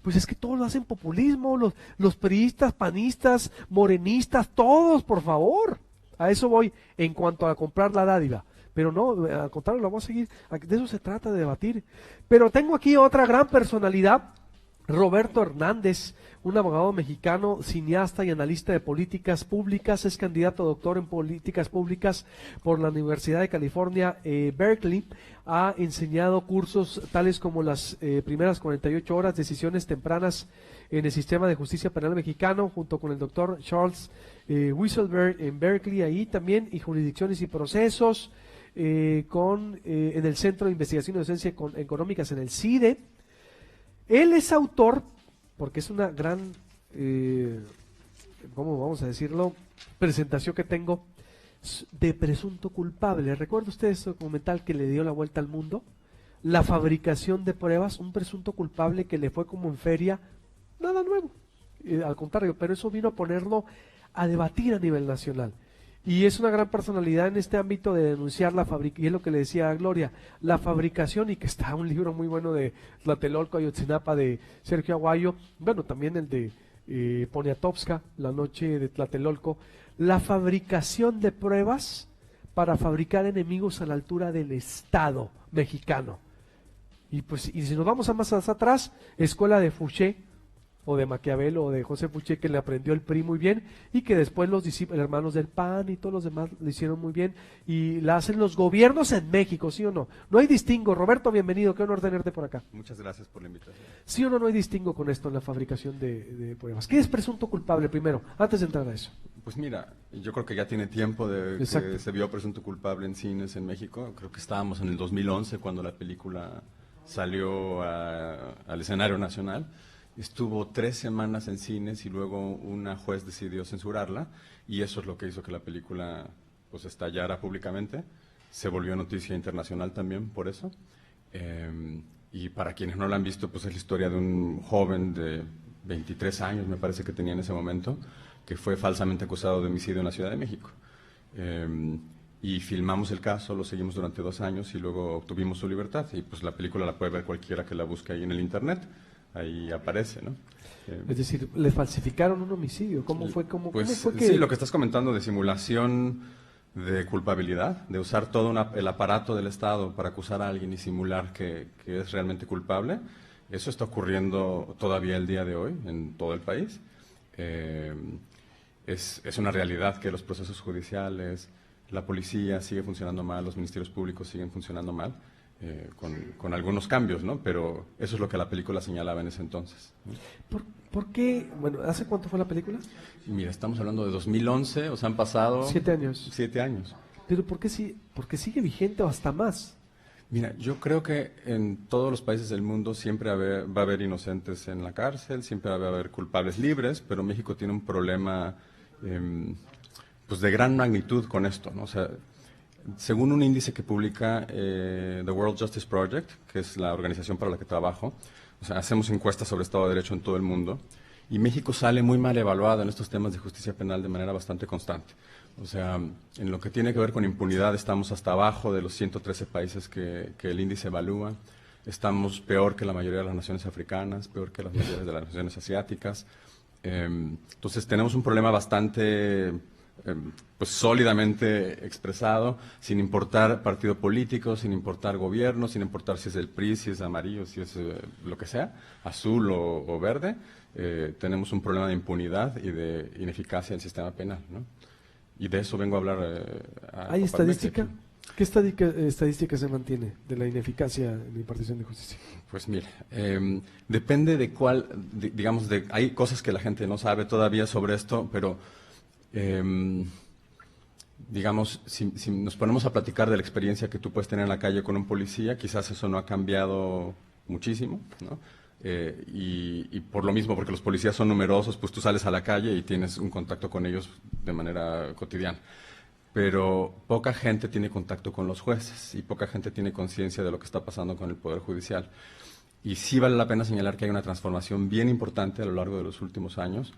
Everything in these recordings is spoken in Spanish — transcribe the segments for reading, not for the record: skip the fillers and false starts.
Pues es que todos lo hacen populismo, los priistas, panistas, morenistas, todos, por favor. A eso voy en cuanto a comprar la dádiva. Pero no, al contrario, la voy a seguir. De eso se trata, de debatir. Pero tengo aquí otra gran personalidad, Roberto Hernández, un abogado mexicano, cineasta y analista de políticas públicas, es candidato a doctor en políticas públicas por la Universidad de California, Berkeley. Ha enseñado cursos tales como las primeras 48 horas, decisiones tempranas en el sistema de justicia penal mexicano, junto con el doctor Charles Weisselberg en Berkeley, ahí también, y jurisdicciones y procesos, en el Centro de Investigación y Docencia Económicas en el CIDE. Él es autor, porque es una gran, ¿cómo vamos a decirlo?, presentación que tengo de Presunto Culpable. ¿Recuerda usted ese documental que le dio la vuelta al mundo? La fabricación de pruebas, un presunto culpable que le fue como en feria, nada nuevo, al contrario, pero eso vino a ponerlo a debatir a nivel nacional. Y es una gran personalidad en este ámbito de denunciar la fabricación, y es lo que le decía a Gloria, la fabricación, y que está un libro muy bueno de Tlatelolco, Ayotzinapa, de Sergio Aguayo, bueno, también el de Poniatowska, La noche de Tlatelolco, la fabricación de pruebas para fabricar enemigos a la altura del Estado mexicano. Y pues, y si nos vamos a más atrás, escuela de Fouché, o de Maquiavelo, o de José Fouché, que le aprendió el PRI muy bien, y que después los discípulos, hermanos del PAN y todos los demás lo hicieron muy bien, y la hacen los gobiernos en México, ¿sí o no? No hay distingo. Roberto, bienvenido, qué honor tenerte por acá. Muchas gracias por la invitación. ¿Sí o no, no hay distingo con esto en la fabricación de pruebas? ¿Qué es presunto culpable primero, antes de entrar a eso? Pues mira, yo creo que ya tiene tiempo de Exacto. que se vio Presunto Culpable en cines en México. Creo que estábamos en el 2011 cuando la película salió al escenario nacional. Estuvo 3 semanas en cines y luego una juez decidió censurarla, y eso es lo que hizo que la película pues estallara públicamente. Se volvió noticia internacional también por eso. Y para quienes no la han visto, pues es la historia de un joven de 23 años, me parece que tenía en ese momento, que fue falsamente acusado de homicidio en la Ciudad de México. Y filmamos el caso, lo seguimos durante 2 años y luego obtuvimos su libertad. Y pues la película la puede ver cualquiera que la busque ahí en el internet. Ahí aparece, ¿no? Es decir, le falsificaron un homicidio. ¿Cómo fue? ¿Cómo fue que...? Sí, lo que estás comentando de simulación de culpabilidad, de usar todo el aparato del Estado para acusar a alguien y simular que es realmente culpable, eso está ocurriendo todavía el día de hoy en todo el país. Es una realidad que los procesos judiciales, la policía sigue funcionando mal, los ministerios públicos siguen funcionando mal. Con algunos cambios, ¿no? Pero eso es lo que la película señalaba en ese entonces, ¿no? ¿Por qué? Bueno, ¿hace cuánto fue la película? Mira, estamos hablando de 2011, o sea, han pasado... 7 años. 7 años. ¿Pero por qué porque sigue vigente o hasta más? Mira, yo creo que en todos los países del mundo siempre va a haber inocentes en la cárcel, siempre va a haber culpables libres, pero México tiene un problema pues de gran magnitud con esto, ¿no? O sea, según un índice que publica The World Justice Project, que es la organización para la que trabajo, o sea, hacemos encuestas sobre Estado de Derecho en todo el mundo, y México sale muy mal evaluado en estos temas de justicia penal de manera bastante constante. O sea, en lo que tiene que ver con impunidad estamos hasta abajo de los 113 países que el índice evalúa, estamos peor que la mayoría de las naciones africanas, peor que las mayorías de las naciones asiáticas. Entonces tenemos un problema bastante... pues sólidamente expresado, sin importar partido político, sin importar gobierno, sin importar si es el PRI, si es amarillo, si es lo que sea, azul o verde, tenemos un problema de impunidad y de ineficacia del sistema penal, ¿no? Y de eso vengo a hablar. ¿Hay estadística? ¿Qué estadística se mantiene de la ineficacia en la impartición de justicia? Pues mira, depende de cuál, digamos, hay cosas que la gente no sabe todavía sobre esto, pero... digamos, si nos ponemos a platicar de la experiencia que tú puedes tener en la calle con un policía, quizás eso no ha cambiado muchísimo, ¿no? Y por lo mismo, porque los policías son numerosos, pues tú sales a la calle y tienes un contacto con ellos de manera cotidiana. Pero poca gente tiene contacto con los jueces y poca gente tiene conciencia de lo que está pasando con el Poder Judicial. Y sí vale la pena señalar que hay una transformación bien importante a lo largo de los últimos años,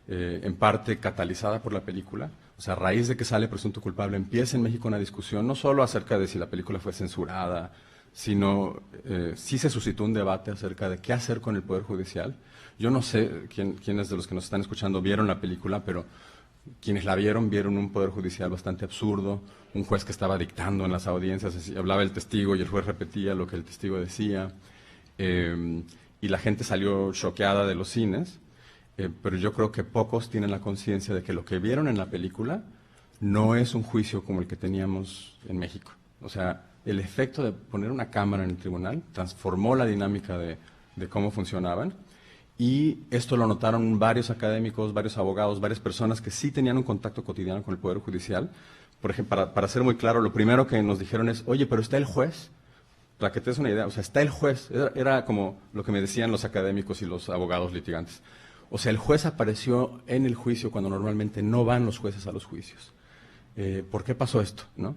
en parte catalizada por la película. O sea, a raíz de que sale Presunto Culpable, empieza en México una discusión no solo acerca de si la película fue censurada, sino sí se suscitó un debate acerca de qué hacer con el Poder Judicial. Yo no sé quiénes de los que nos están escuchando vieron la película, pero quienes la vieron un Poder Judicial bastante absurdo, un juez que estaba dictando en las audiencias, hablaba el testigo y el juez repetía lo que el testigo decía, y la gente salió choqueada de los cines, pero yo creo que pocos tienen la conciencia de que lo que vieron en la película no es un juicio como el que teníamos en México. O sea, el efecto de poner una cámara en el tribunal transformó la dinámica de cómo funcionaban. Y esto lo notaron varios académicos, varios abogados, varias personas que sí tenían un contacto cotidiano con el Poder Judicial. Por ejemplo, para ser muy claro, lo primero que nos dijeron es, oye, pero está el juez. Para que te des una idea, o sea, está el juez. Era como lo que me decían los académicos y los abogados litigantes. O sea, el juez apareció en el juicio cuando normalmente no van los jueces a los juicios. ¿Por qué pasó esto? ¿No?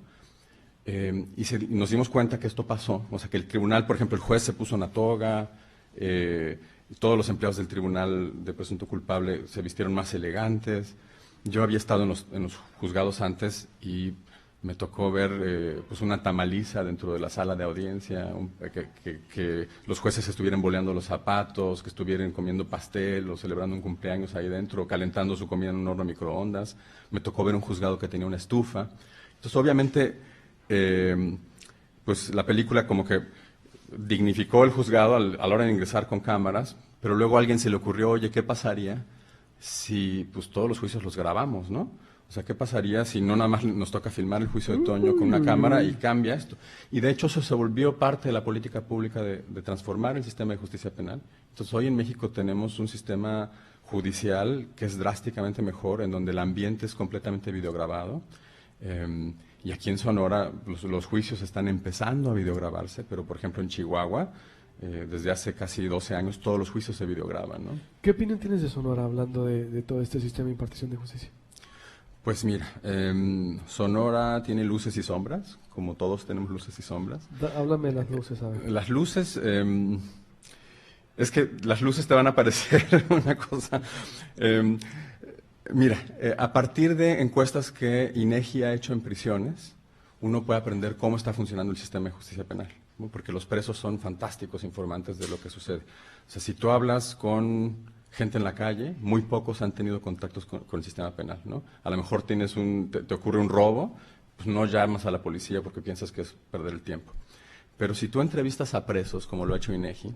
Y nos dimos cuenta que esto pasó. O sea, que el tribunal, por ejemplo, el juez se puso una toga, todos los empleados del tribunal de presunto culpable se vistieron más elegantes. Yo había estado en los juzgados antes y me tocó ver pues una tamaliza dentro de la sala de audiencia, que los jueces estuvieran boleando los zapatos, que estuvieran comiendo pastel o celebrando un cumpleaños ahí dentro, calentando su comida en un horno de microondas. Me tocó ver un juzgado que tenía una estufa. Entonces, obviamente, pues la película como que dignificó el juzgado a la hora de ingresar con cámaras, pero luego a alguien se le ocurrió, oye, ¿qué pasaría si pues todos los juicios los grabamos, ¿no? O sea, ¿qué pasaría si no nada más nos toca filmar el juicio de Toño con una cámara y cambia esto? Y de hecho eso se volvió parte de la política pública de transformar el sistema de justicia penal. Entonces hoy en México tenemos un sistema judicial que es drásticamente mejor, en donde el ambiente es completamente videograbado. Y aquí en Sonora los juicios están empezando a videograbarse, pero por ejemplo en Chihuahua, desde hace casi 12 años, todos los juicios se videograban, ¿no? ¿Qué opinión tienes de Sonora hablando de todo este sistema de impartición de justicia? Pues mira, Sonora tiene luces y sombras, como todos tenemos luces y sombras. Háblame de las luces, a ver. Las luces, es que las luces te van a parecer una cosa... Mira, a partir de encuestas que INEGI ha hecho en prisiones, uno puede aprender cómo está funcionando el sistema de justicia penal, ¿no? Porque los presos son fantásticos informantes de lo que sucede. O sea, si tú hablas con gente en la calle, muy pocos han tenido contactos con el sistema penal, ¿no? A lo mejor te ocurre un robo, pues no llamas a la policía porque piensas que es perder el tiempo. Pero si tú entrevistas a presos, como lo ha hecho INEGI,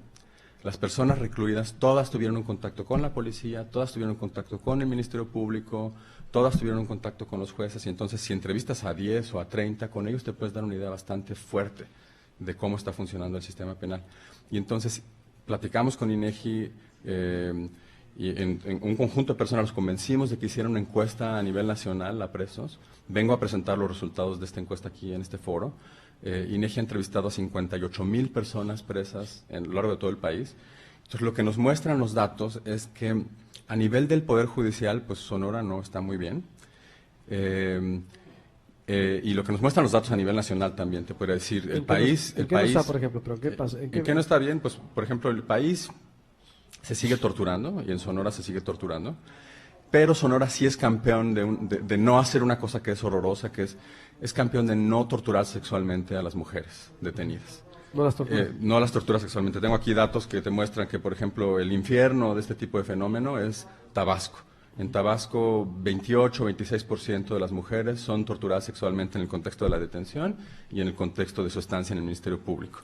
las personas recluidas, todas tuvieron un contacto con la policía, todas tuvieron un contacto con el Ministerio Público, todas tuvieron un contacto con los jueces, y entonces si entrevistas a 10 o a 30, con ellos te puedes dar una idea bastante fuerte de cómo está funcionando el sistema penal. Y entonces platicamos con INEGI y en un conjunto de personas los convencimos de que hicieran una encuesta a nivel nacional a presos. Vengo a presentar los resultados de esta encuesta aquí en este foro. INEGI ha entrevistado a 58,000 personas presas a lo largo de todo el país. Entonces, lo que nos muestran los datos es que a nivel del Poder Judicial, pues Sonora no está muy bien. Y lo que nos muestran los datos a nivel nacional también, te podría decir, el país... ¿En qué no está, por ejemplo? ¿Pero qué pasa? ¿En qué no está bien? Pues, por ejemplo, el país se sigue torturando, y en Sonora se sigue torturando. Pero Sonora sí es campeón de no hacer una cosa que es horrorosa, que es campeón de no torturar sexualmente a las mujeres detenidas. No las tortura. No las tortura sexualmente. Tengo aquí datos que te muestran que, por ejemplo, el infierno de este tipo de fenómeno es Tabasco. En Tabasco, 28-26% de las mujeres son torturadas sexualmente en el contexto de la detención y en el contexto de su estancia en el Ministerio Público.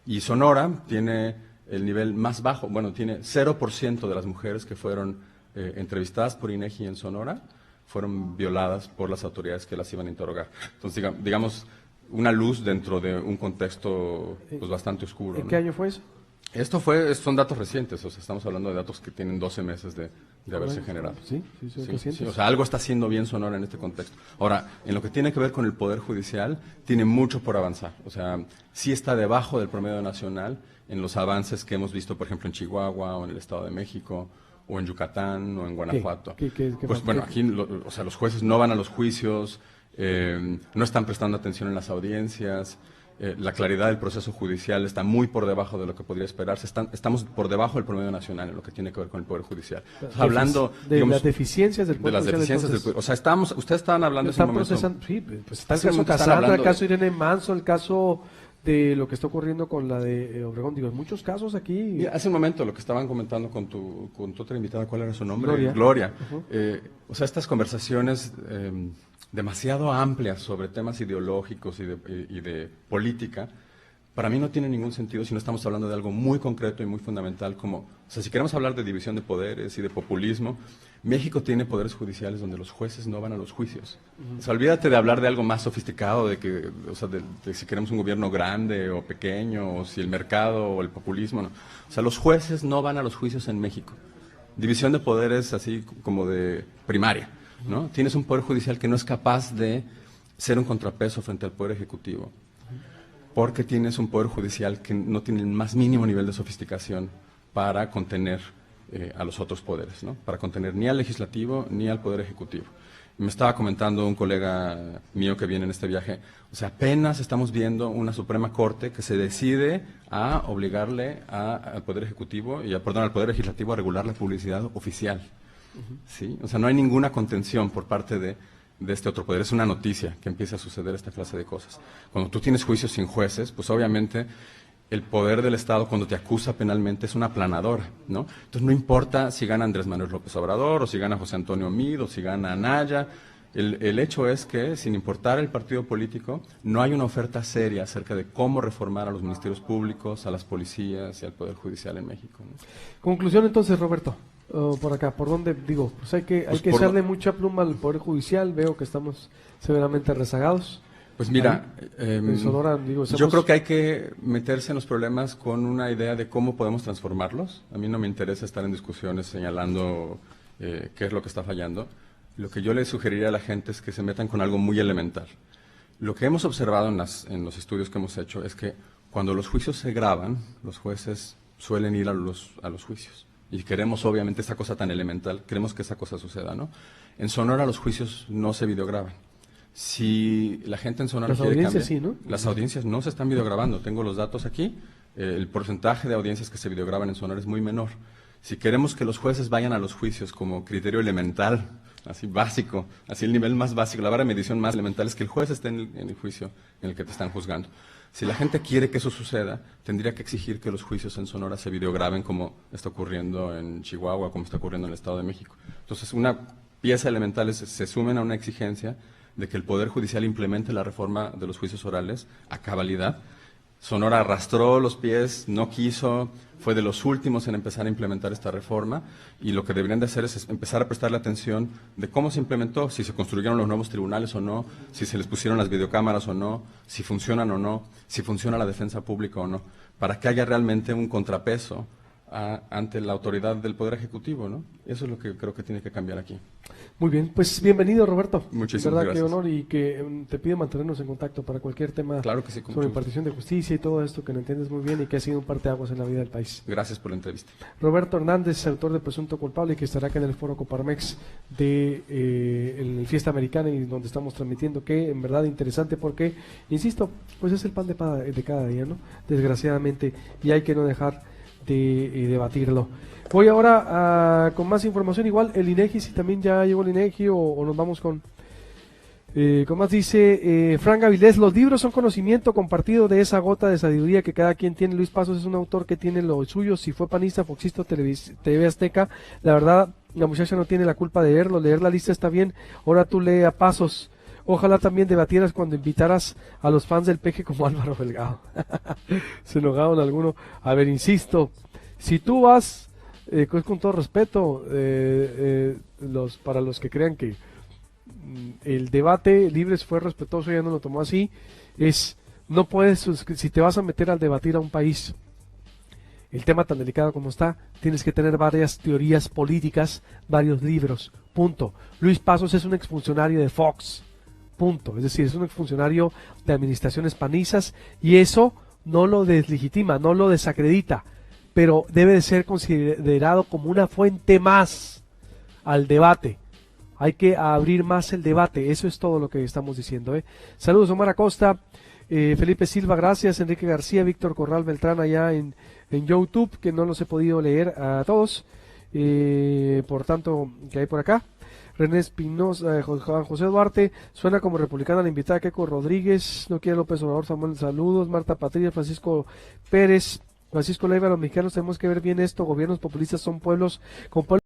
Y Sonora tiene el nivel más bajo, bueno, tiene 0% de las mujeres que fueron entrevistadas por INEGI en Sonora fueron violadas por las autoridades que las iban a interrogar. Entonces, digamos, una luz dentro de un contexto pues bastante oscuro. ¿En qué año fue eso? Son datos recientes, o sea, estamos hablando de datos que tienen 12 meses de haberse generado. Sí, son recientes. Sí, o sea, algo está haciendo bien Sonora en este contexto. Ahora, en lo que tiene que ver con el Poder Judicial, tiene mucho por avanzar. O sea, sí está debajo del promedio nacional en los avances que hemos visto, por ejemplo, en Chihuahua o en el Estado de México, o en Yucatán o en Guanajuato. Pues bueno, aquí o sea, los jueces no van a los juicios, no están prestando atención en las audiencias, la claridad del proceso judicial está muy por debajo de lo que podría esperarse. Estamos por debajo del promedio nacional en lo que tiene que ver con el Poder Judicial. Hablando de las deficiencias del Poder Judicial. O sea, ustedes estaban hablando en ese momento. Sí, pues está el caso Casandra, el caso Irene Manso, el caso de lo que está ocurriendo con la de Obregón. Digo, en muchos casos aquí... Mira, hace un momento lo que estaban comentando con tu otra invitada, ¿cuál era su nombre? Gloria. Gloria. Uh-huh. O sea, estas conversaciones demasiado amplias sobre temas ideológicos y de política, para mí no tiene ningún sentido si no estamos hablando de algo muy concreto y muy fundamental como, o sea, si queremos hablar de división de poderes y de populismo, México tiene poderes judiciales donde los jueces no van a los juicios. O sea, olvídate de hablar de algo más sofisticado, de que, o sea, de si queremos un gobierno grande o pequeño, o si el mercado o el populismo, no. O sea, los jueces no van a los juicios en México. División de poderes así como de primaria, ¿no? Tienes un poder judicial que no es capaz de ser un contrapeso frente al poder ejecutivo, porque tienes un poder judicial que no tiene el más mínimo nivel de sofisticación para contener a los otros poderes, ¿no? Para contener ni al legislativo ni al poder ejecutivo. Me estaba comentando un colega mío que viene en este viaje, o sea, apenas estamos viendo una Suprema Corte que se decide a obligarle al Poder Ejecutivo y al Poder Legislativo a regular la publicidad oficial. ¿Sí? O sea, no hay ninguna contención por parte de este otro poder. Es una noticia que empiece a suceder esta clase de cosas. Cuando tú tienes juicios sin jueces, pues obviamente el poder del Estado cuando te acusa penalmente es una aplanadora, ¿no? Entonces no importa si gana Andrés Manuel López Obrador, o si gana José Antonio Meade, o si gana Anaya, el hecho es que, sin importar el partido político, no hay una oferta seria acerca de cómo reformar a los ministerios públicos, a las policías y al Poder Judicial en México, ¿no? Conclusión entonces, Roberto. Por acá, ¿por dónde? Digo, pues hay que echarle mucha pluma al Poder Judicial. Veo que estamos severamente rezagados. Pues mira, en Sonora, digo, yo creo que hay que meterse en los problemas con una idea de cómo podemos transformarlos. A mí no me interesa estar en discusiones señalando qué es lo que está fallando. Lo que yo le sugeriría a la gente es que se metan con algo muy elemental. Lo que hemos observado en los estudios que hemos hecho es que cuando los juicios se graban, los jueces suelen ir a los juicios. Y queremos, obviamente, esta cosa tan elemental, queremos que esa cosa suceda, ¿no? En Sonora los juicios no se videograban. Si la gente en Sonora quiere cambiar, audiencias sí, ¿no? Las audiencias no se están videograbando. Tengo los datos aquí. El porcentaje de audiencias que se videograban en Sonora es muy menor. Si queremos que los jueces vayan a los juicios como criterio elemental, así básico, así el nivel más básico, la vara de medición más elemental es que el juez esté en el juicio en el que te están juzgando. Si la gente quiere que eso suceda, tendría que exigir que los juicios en Sonora se videograben como está ocurriendo en Chihuahua, como está ocurriendo en el Estado de México. Entonces, una pieza elemental es se sumen a una exigencia de que el Poder Judicial implemente la reforma de los juicios orales a cabalidad. Sonora arrastró los pies, no quiso, fue de los últimos en empezar a implementar esta reforma, y lo que deberían de hacer es empezar a prestarle atención de cómo se implementó, si se construyeron los nuevos tribunales o no, si se les pusieron las videocámaras o no, si funcionan o no, si funciona la defensa pública o no, para que haya realmente un contrapeso ante la autoridad del Poder Ejecutivo, ¿no? Eso es lo que creo que tiene que cambiar aquí. Muy bien, pues bienvenido, Roberto. Muchísimas gracias. Qué honor, y que te pido mantenernos en contacto para cualquier tema. Claro que sí, sobre impartición de justicia y todo esto que lo entiendes muy bien y que ha sido un parteaguas en la vida del país. Gracias por la entrevista. Roberto Hernández, autor de Presunto Culpable, que estará acá en el Foro Coparmex de el Fiesta Americana, y donde estamos transmitiendo, que en verdad interesante porque, insisto, pues es el pan de cada día, ¿no? Desgraciadamente, y hay que no dejar de debatirlo. Voy ahora con más información. Igual el INEGI, si también ya llegó el INEGI, o nos vamos con más. Dice Frank Avilés: los libros son conocimiento compartido de esa gota de sabiduría que cada quien tiene. Luis Pasos es un autor que tiene lo suyo. Si fue panista, foxista, TV Azteca, la verdad la muchacha no tiene la culpa de leerlo. Leer la lista está bien, ahora tú lee a Pasos. Ojalá también debatieras cuando invitaras a los fans del Peje como Álvaro Delgado. Se enojaron algunos. A ver, insisto, si tú vas, con todo respeto, para los que crean que el debate Libres fue respetuoso, ya no lo tomó así, no puedes, si te vas a meter al debatir a un país, el tema tan delicado como está, tienes que tener varias teorías políticas, varios libros, punto. Luis Pasos es un exfuncionario de Fox, punto. Es decir, es un exfuncionario de administraciones panistas, y eso no lo deslegitima, no lo desacredita, pero debe de ser considerado como una fuente más al debate. Hay que abrir más el debate, eso es todo lo que estamos diciendo. Saludos, Omar Acosta, Felipe Silva, gracias, Enrique García, Víctor Corral Beltrán allá en YouTube, que no los he podido leer a todos, por tanto, que hay por acá. René Espinosa, Juan José Duarte, suena como republicana la invitada Keiko Rodríguez, no quiere López Obrador, Samuel, saludos, Marta Patricia, Francisco Pérez, Francisco Leiva, los mexicanos tenemos que ver bien esto, gobiernos populistas son pueblos con pueblos